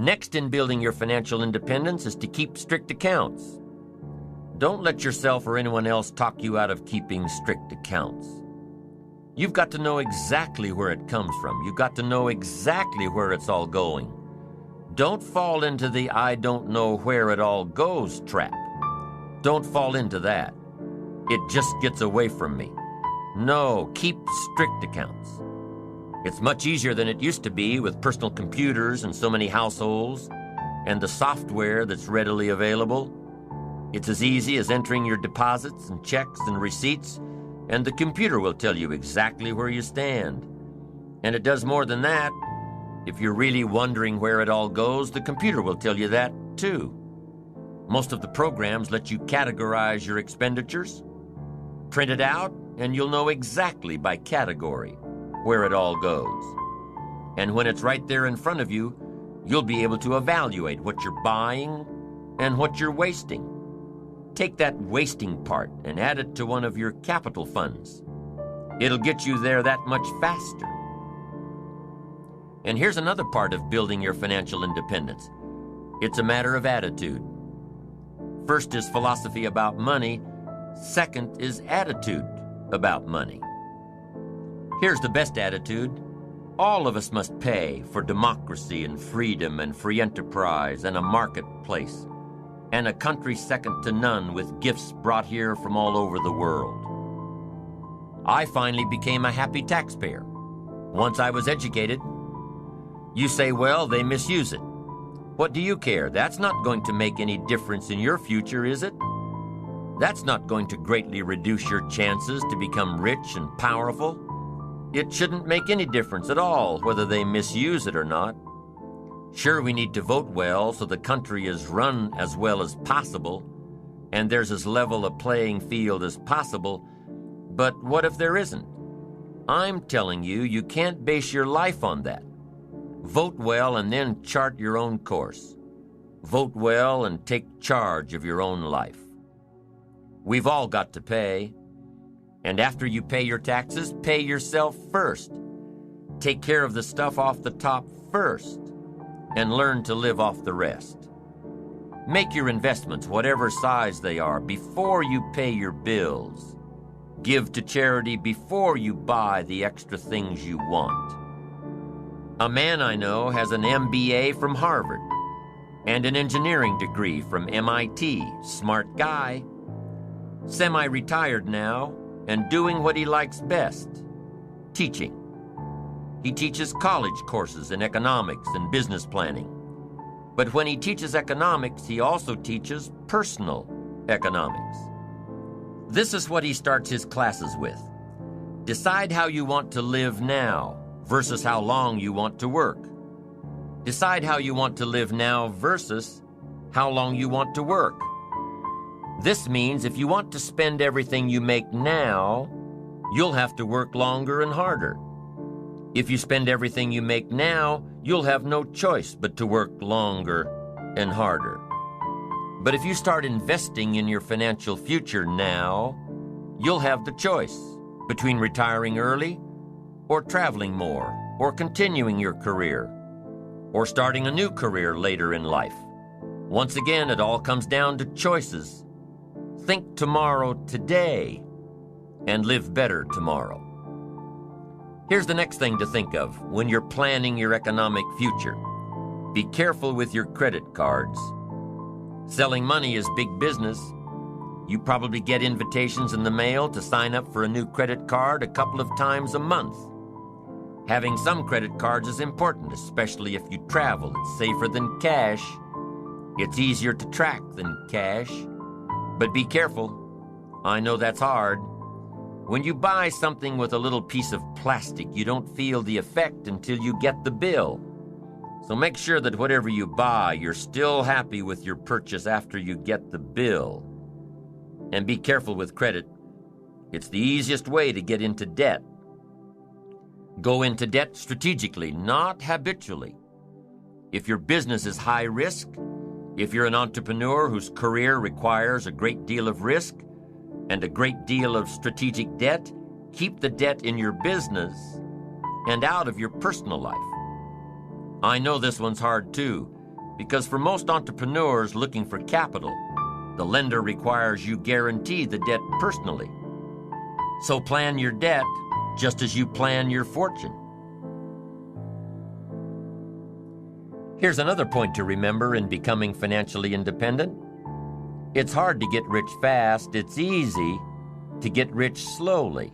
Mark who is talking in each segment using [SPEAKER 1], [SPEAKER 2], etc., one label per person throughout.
[SPEAKER 1] Next in building your financial independence is to keep strict accounts. Don't let yourself or anyone else talk you out of keeping strict accounts. You've got to know exactly where it comes from. You've got to know exactly where it's all going. Don't fall into the "I don't know where it all goes" trap. Don't fall into that. It just gets away from me. No, keep strict accounts. It's much easier than it used to be with personal computers and so many households and the software that's readily available. It's as easy as entering your deposits and checks and receipts, and the computer will tell you exactly where you stand. And it does more than that. If you're really wondering where it all goes, the computer will tell you that too. Most of the programs let you categorize your expenditures. Print it out, and you'll know exactly by category where it all goes. And when it's right there in front of you, you'll be able to evaluate what you're buying and what you're wasting. Take that wasting part and add it to one of your capital funds. It'll get you there that much faster. And here's another part of building your financial independence. It's a matter of attitude. First is philosophy about money. Second is attitude about money. Here's the best attitude. All of us must pay for democracy and freedom and free enterprise and a marketplace and a country second to none with gifts brought here from all over the world. I finally became a happy taxpayer once I was educated. You say, well, they misuse it. What do you care? That's not going to make any difference in your future, is it? That's not going to greatly reduce your chances to become rich and powerful. It shouldn't make any difference at all whether they misuse it or not. Sure, we need to vote well so the country is run as well as possible, and there's as level a playing field as possible, but what if there isn't? I'm telling you, you can't base your life on that. Vote well and then chart your own course. Vote well and take charge of your own life. We've all got to pay. And after you pay your taxes, pay yourself first. Take care of the stuff off the top first, and learn to live off the rest. Make your investments, whatever size they are, before you pay your bills. Give to charity before you buy the extra things you want. A man I know has an MBA from Harvard and an engineering degree from MIT. Smart guy. Semi-retired now, and doing what he likes best, teaching. He teaches college courses in economics and business planning. But when he teaches economics, he also teaches personal economics. This is what he starts his classes with. Decide how you want to live now versus how long you want to work. Decide how you want to live now versus how long you want to work. This means if you want to spend everything you make now, you'll have to work longer and harder. If you spend everything you make now, you'll have no choice but to work longer and harder. But if you start investing in your financial future now, you'll have the choice between retiring early or traveling more or continuing your career or starting a new career later in life. Once again, it all comes down to choices. Think tomorrow today and live better tomorrow. Here's the next thing to think of when you're planning your economic future. Be careful with your credit cards. Selling money is big business. You probably get invitations in the mail to sign up for a new credit card a couple of times a month. Having some credit cards is important, especially if you travel. It's safer than cash. It's easier to track than cash. But be careful. I know that's hard. When you buy something with a little piece of plastic, you don't feel the effect until you get the bill. So make sure that whatever you buy, you're still happy with your purchase after you get the bill. And be careful with credit. It's the easiest way to get into debt. Go into debt strategically, not habitually. If your business is high risk, if you're an entrepreneur whose career requires a great deal of risk and a great deal of strategic debt, keep the debt in your business and out of your personal life. I know this one's hard too, because for most entrepreneurs looking for capital, the lender requires you guarantee the debt personally. So plan your debt just as you plan your fortune. Here's another point to remember in becoming financially independent. It's hard to get rich fast. It's easy to get rich slowly.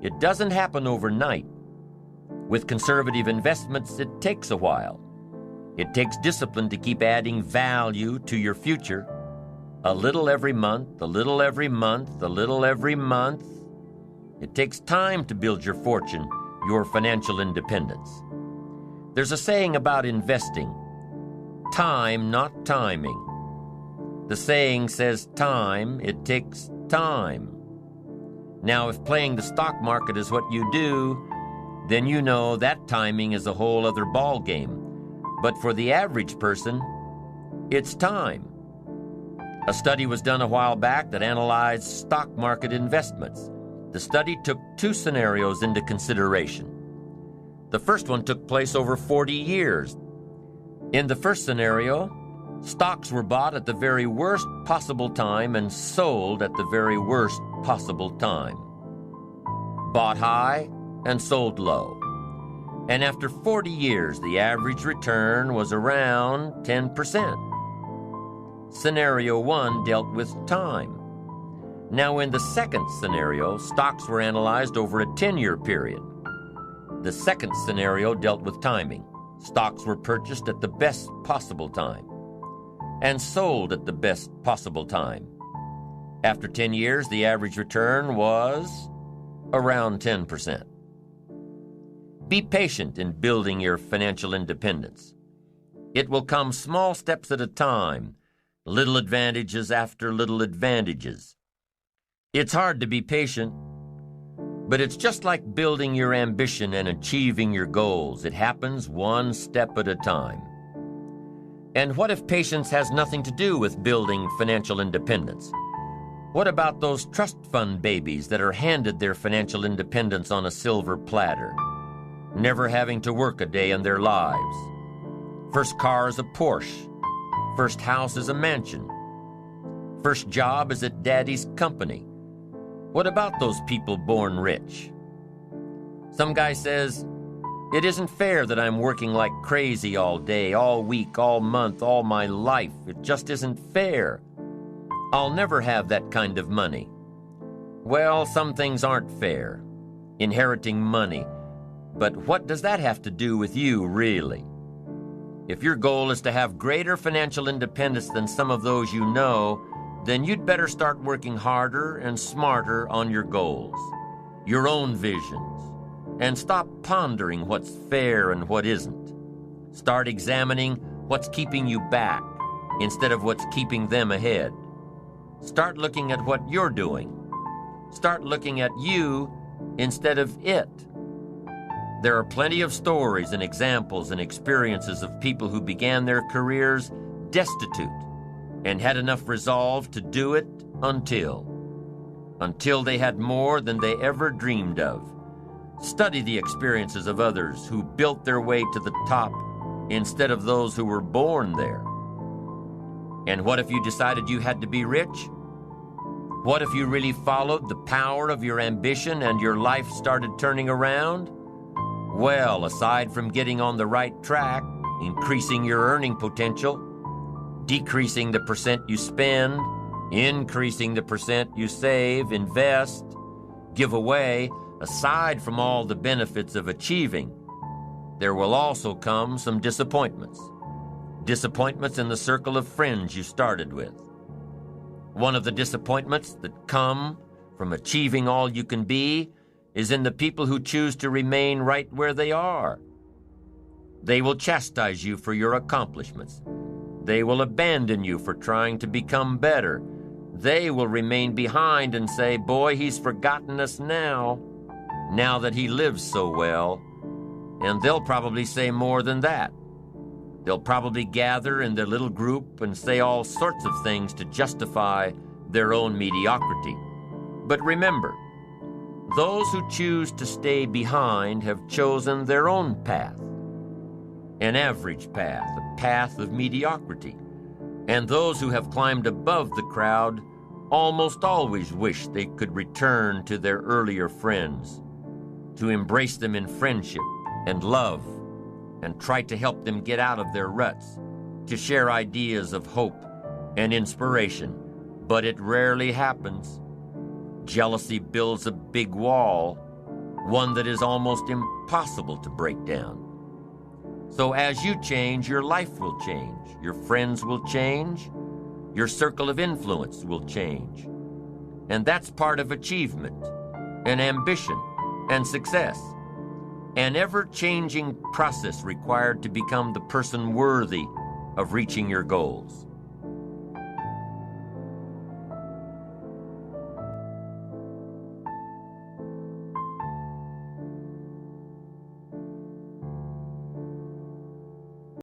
[SPEAKER 1] It doesn't happen overnight. With conservative investments, it takes a while. It takes discipline to keep adding value to your future. A little every month, a little every month, a little every month. It takes time to build your fortune, your financial independence. There's a saying about investing, time, not timing. The saying says time, it takes time. Now, if playing the stock market is what you do, then you know that timing is a whole other ball game. But for the average person, it's time. A study was done a while back that analyzed stock market investments. The study took 2 scenarios into consideration. The first one took place over 40 years. In the first scenario, stocks were bought at the very worst possible time and sold at the very worst possible time. Bought high and sold low. And after 40 years, the average return was around 10%. Scenario 1 dealt with time. Now, in the second scenario, stocks were analyzed over a 10-year period. The second scenario dealt with timing. Stocks were purchased at the best possible time and sold at the best possible time. After 10 years, the average return was around 10%. Be patient in building your financial independence. It will come small steps at a time, little advantages after little advantages. It's hard to be patient, but it's just like building your ambition and achieving your goals. It happens one step at a time. And what if patience has nothing to do with building financial independence? What about those trust fund babies that are handed their financial independence on a silver platter, never having to work a day in their lives? First car is a Porsche. First house is a mansion. First job is at daddy's company. What about those people born rich? Some guy says, "It isn't fair that I'm working like crazy all day, all week, all month, all my life. It just isn't fair. I'll never have that kind of money." Well, some things aren't fair. Inheriting money. But what does that have to do with you, really? If your goal is to have greater financial independence than some of those you know, then you'd better start working harder and smarter on your goals, your own visions, and stop pondering what's fair and what isn't. Start examining what's keeping you back instead of what's keeping them ahead. Start looking at what you're doing. Start looking at you instead of it. There are plenty of stories and examples and experiences of people who began their careers destitute and had enough resolve to do it until they had more than they ever dreamed of. Study the experiences of others who built their way to the top instead of those who were born there. And what if you decided you had to be rich? What if you really followed the power of your ambition and your life started turning around? Well, aside from getting on the right track, increasing your earning potential, decreasing the percent you spend, increasing the percent you save, invest, give away, aside from all the benefits of achieving, there will also come some disappointments. Disappointments in the circle of friends you started with. One of the disappointments that come from achieving all you can be is in the people who choose to remain right where they are. They will chastise you for your accomplishments. They will abandon you for trying to become better. They will remain behind and say, "Boy, he's forgotten us now that he lives so well." And they'll probably say more than that. They'll probably gather in their little group and say all sorts of things to justify their own mediocrity. But remember, those who choose to stay behind have chosen their own path. an average path, a path of mediocrity. And those who have climbed above the crowd almost always wish they could return to their earlier friends, to embrace them in friendship and love, and try to help them get out of their ruts, to share ideas of hope and inspiration. But it rarely happens. Jealousy builds a big wall, one that is almost impossible to break down. So as you change, your life will change, your friends will change, your circle of influence will change. And that's part of achievement and ambition and success, an ever-changing process required to become the person worthy of reaching your goals.